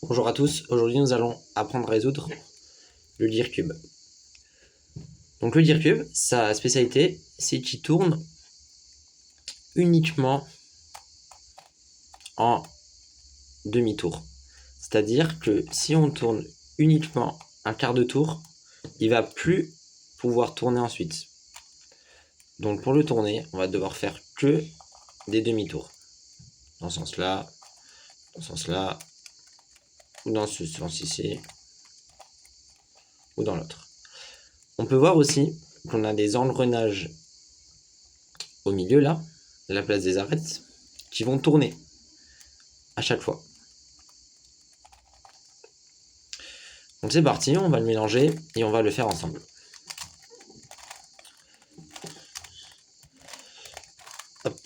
Bonjour à tous, aujourd'hui nous allons apprendre à résoudre le Dircube. Donc le Dircube, sa spécialité, c'est qu'il tourne uniquement en demi-tour. C'est-à-dire que si on tourne uniquement un quart de tour, il va plus pouvoir tourner ensuite. Donc pour le tourner, on va devoir faire que des demi-tours. Dans ce sens-là, dans ce sens-là, ou dans ce sens ici, ou dans l'autre. On peut voir aussi qu'on a des engrenages au milieu là, à la place des arêtes, qui vont tourner à chaque fois. Donc c'est parti, on va le mélanger et on va le faire ensemble. Hop.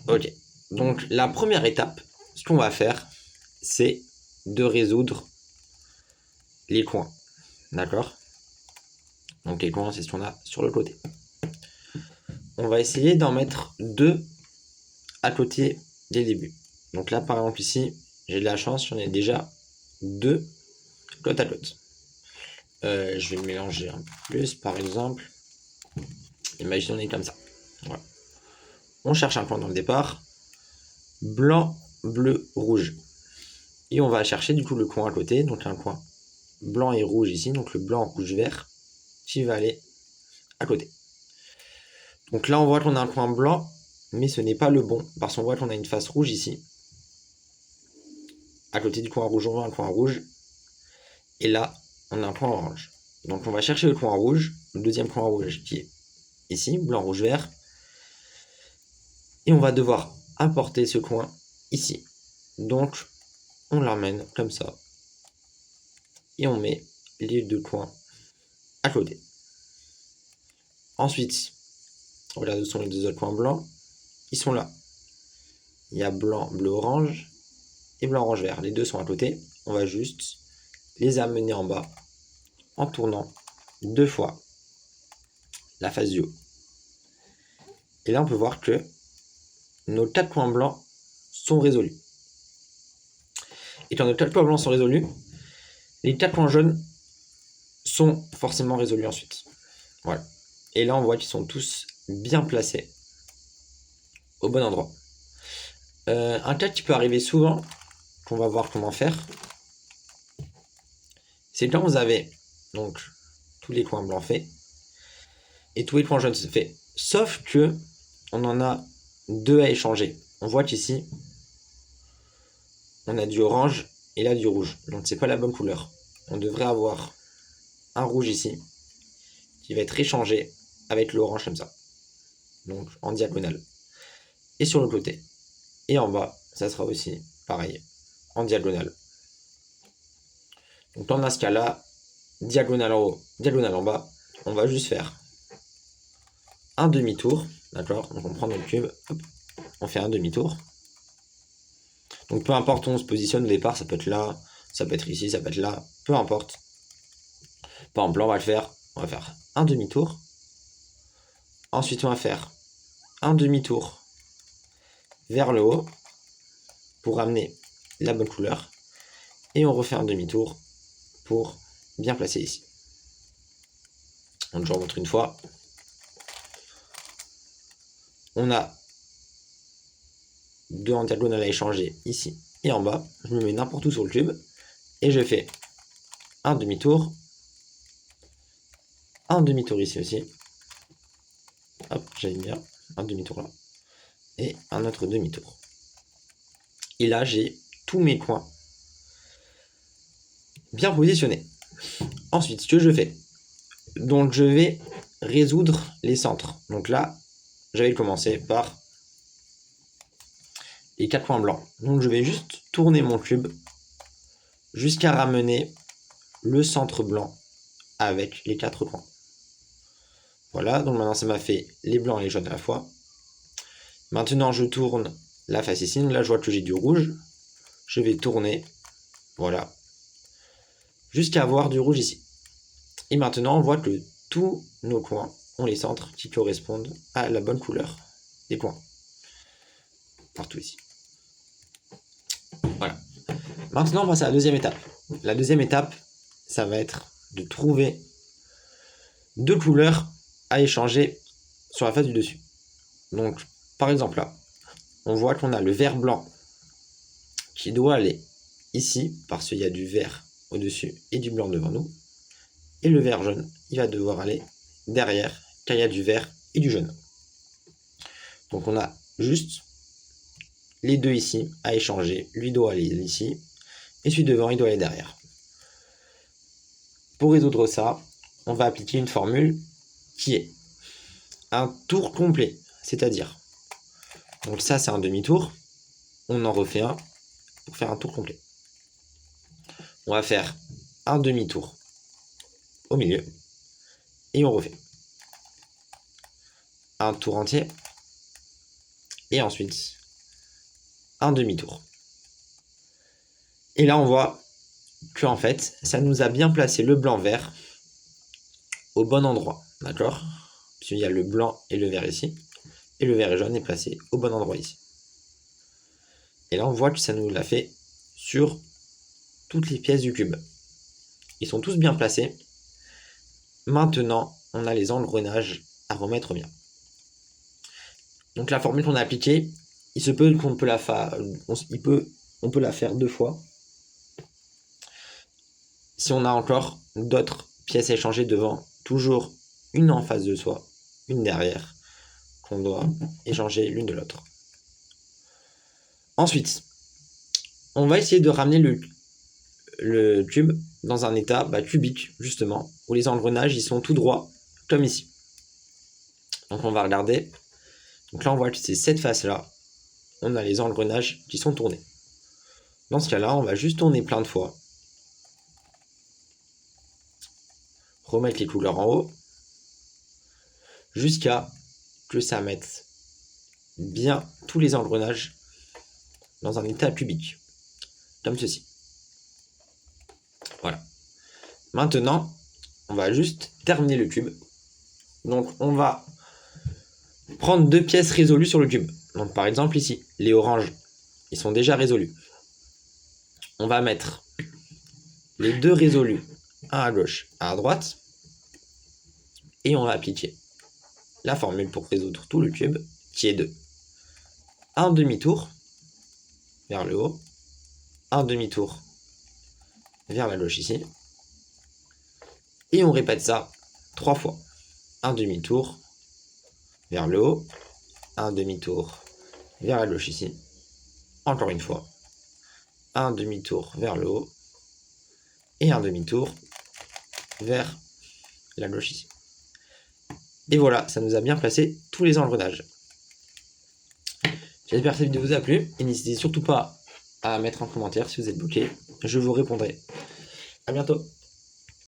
Ok, donc la première étape, ce qu'on va faire, c'est de résoudre les coins. D'accord? Donc les coins, c'est ce qu'on a sur le côté. On va essayer d'en mettre deux à côté des débuts. Donc là, par exemple, ici, j'ai de la chance, j'en ai déjà deux côte à côte. Je vais le mélanger un peu plus, par exemple. Imaginons on est comme ça. Voilà. On cherche un coin dans le départ. Blanc, bleu, rouge. Et on va chercher du coup le coin à côté, donc un coin blanc et rouge ici, donc le blanc, rouge, vert, qui va aller à côté. Donc là on voit qu'on a un coin blanc, mais ce n'est pas le bon, parce qu'on voit qu'on a une face rouge ici. À côté du coin rouge, on voit un coin rouge. Et là, on a un coin orange. Donc on va chercher le coin rouge, le deuxième coin rouge qui est ici, blanc, rouge, vert. Et on va devoir apporter ce coin ici. Donc on l'emmène comme ça. Et on met les deux coins à côté. Ensuite, regarde où sont les deux autres coins blancs. Ils sont là. Il y a blanc, bleu, orange et blanc, orange, vert. Les deux sont à côté. On va juste les amener en bas en tournant deux fois la face du haut. Et là, on peut voir que nos quatre coins blancs sont résolus. Et quand nos quatre coins blancs sont résolus, les quatre coins jaunes sont forcément résolus ensuite. Voilà. Et là, on voit qu'ils sont tous bien placés au bon endroit. Un cas qui peut arriver souvent, qu'on va voir comment faire, c'est quand vous avez donc tous les coins blancs faits et tous les coins jaunes faits. Sauf que on en a deux à échanger. On voit qu'ici, on a du orange et là du rouge. Donc c'est pas la bonne couleur. On devrait avoir un rouge ici qui va être échangé avec l'orange comme ça. Donc en diagonale. Et sur le côté. Et en bas, ça sera aussi pareil, en diagonale. Donc dans ce cas-là, diagonale en haut, diagonale en bas, on va juste faire un demi-tour, d'accord? Donc on prend notre cube, hop, on fait un demi-tour. Donc peu importe où on se positionne au départ, ça peut être là, ça peut être ici, ça peut être là, peu importe. Par exemple, là on va faire un demi-tour. Ensuite on va faire un demi-tour vers le haut pour amener la bonne couleur. Et on refait un demi-tour pour bien placer ici. Donc je remontre une fois. On a deux en diagonale à échanger ici et en bas. Je me mets n'importe où sur le cube et je fais un demi-tour ici aussi. Hop, j'aime bien un demi-tour là et un autre demi-tour. Et là, j'ai tous mes coins bien positionnés. Ensuite, ce que je fais, donc je vais résoudre les centres. Donc là, je vais commencer par les quatre points blancs. Donc je vais juste tourner mon cube jusqu'à ramener le centre blanc avec les quatre coins. Voilà, donc maintenant ça m'a fait les blancs et les jaunes à la fois. Maintenant je tourne la face ici, donc là je vois que j'ai du rouge. Je vais tourner, voilà, jusqu'à avoir du rouge ici. Et maintenant on voit que tous nos coins ont les centres qui correspondent à la bonne couleur des coins. Partout ici. Voilà. Maintenant, on passe à la deuxième étape. La deuxième étape, ça va être de trouver deux couleurs à échanger sur la face du dessus. Donc, par exemple, là, on voit qu'on a le vert blanc qui doit aller ici, parce qu'il y a du vert au-dessus et du blanc devant nous. Et le vert jaune, il va devoir aller derrière, car il y a du vert et du jaune. Donc on a juste les deux ici à échanger. Lui doit aller ici, et celui devant, il doit aller derrière. Pour résoudre ça, on va appliquer une formule qui est un tour complet. C'est-à-dire, donc ça c'est un demi-tour, on en refait un pour faire un tour complet. On va faire un demi-tour au milieu, et on refait un tour entier, et ensuite un demi-tour. Et là on voit que en fait ça nous a bien placé le blanc vert au bon endroit, d'accord? Puisqu'il y a le blanc et le vert ici, et le vert et jaune est placé au bon endroit ici. Et là on voit que ça nous l'a fait sur toutes les pièces du cube. Ils sont tous bien placés. Maintenant on a les engrenages à remettre bien. Donc la formule qu'on a appliquée, il se peut qu'on peut la faire, on peut la faire deux fois. Si on a encore d'autres pièces à échanger devant, toujours une en face de soi, une derrière, qu'on doit échanger l'une de l'autre. Ensuite, on va essayer de ramener le cube dans un état cubique, justement, où les engrenages ils sont tout droits, comme ici. Donc on va regarder. Donc là on voit que c'est cette face-là, on a les engrenages qui sont tournés. Dans ce cas-là, on va juste tourner plein de fois. Remettre les couleurs en haut, jusqu'à que ça mette bien tous les engrenages dans un état cubique, comme ceci. Voilà. Maintenant, on va juste terminer le cube. Donc on va prendre deux pièces résolues sur le cube. Donc par exemple ici, les oranges, ils sont déjà résolus. On va mettre les deux résolus, un à gauche, un à droite, et on va appliquer la formule pour résoudre tout le cube, qui est de un demi-tour vers le haut, un demi-tour vers la gauche ici, et on répète ça 3 fois. Un demi-tour vers le haut, un demi-tour vers la gauche ici, encore une fois, un demi-tour vers le haut, et un demi-tour vers la gauche ici. Et voilà, ça nous a bien placé tous les engrenages. J'espère que cette vidéo vous a plu, et n'hésitez surtout pas à mettre un commentaire si vous êtes bloqué, je vous répondrai. À bientôt.